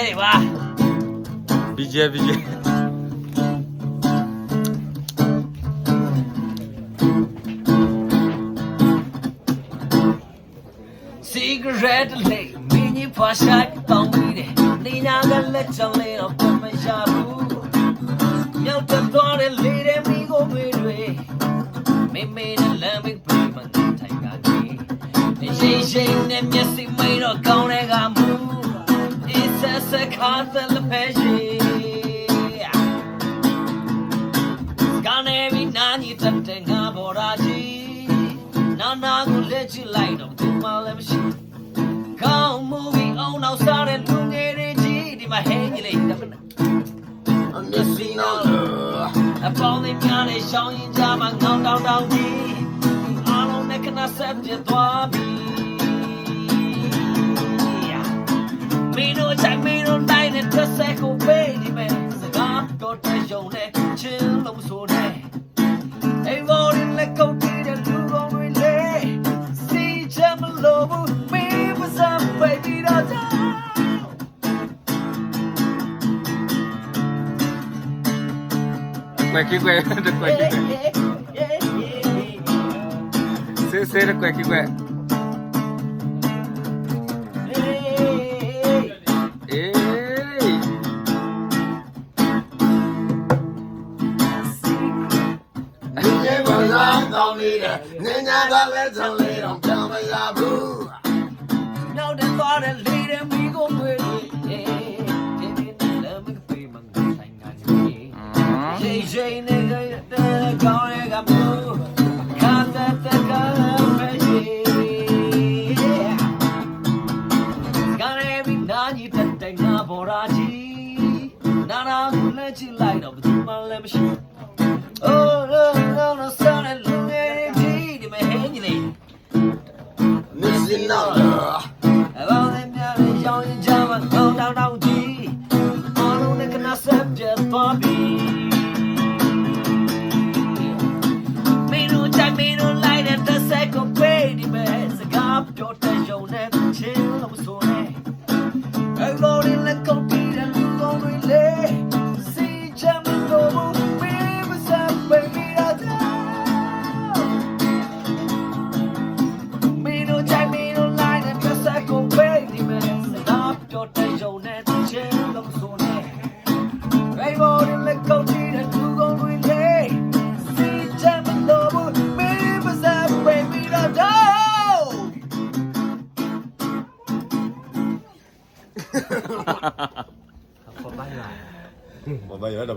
တွေပါ BJ Cigarette လေးမင်းကြီးဖွာရှာတောင်းပြီးတယ်နေညာကလက်ချောင်းလေးတော့ပြမရဘူးမြောက်တက်သွားတဲ့လေးတဲ့မိကိုမေးတွေမေမေနဲ့လမ်းမပြေမနေထိုင်ကနေရှိနဲ့မျက်စိမိတော့ကောင်းတဲ့ကမူအစ်ဆက်ခါသလဖဲရှိကနေပြီးနာညီတဲ့ငါဘော်ရာကြီးနာကိုလက်ချလိုက်တော့ဒီမှာလည်းမရှိကောင်းမူပြီးအောင်နောက်စားတဲ့လူငယ်တွေကြီးဒီမှာဟဲကြီးလေးတပ်နေအမစီနောအပေါင်းနဲ့များတဲ့ရှောင်းရင်ကြမှာငေါတောင်းကြီးအားလုံးနဲ့ခဏဆက်ပြသွားပြီမင်းတို့ချိုင်မင်းတို့တိုင်းနဲ့တစ်ဆက်ကိုပေးဒီမဲ့စကားတော့တဲ့ယုံနဲ့ချင်းလုံးဆိုတဲ့အိမ်ပေါ်နဲ့ကောက်တီးတဲ့လူကောင်းတွေလေစီချမ်းမလို့ဘူးမင်းမစမ်းပဲဒီတော့Quacky Say the quacky quack. Now the thought that later we go with Jay nigga going up can't that the got every night you take na boraji nana let you light up to my lemon oh no son and look at it my hand missing out about them young and jam down all on the can accept just for me me no light at the second page the gap your tension net chill I'm so I got in the coffee and look on relay see jam go baby some baby me no light at the second page the gap your tension net chill I'm so I got in the coffee and look on relay see jam go Bye bye.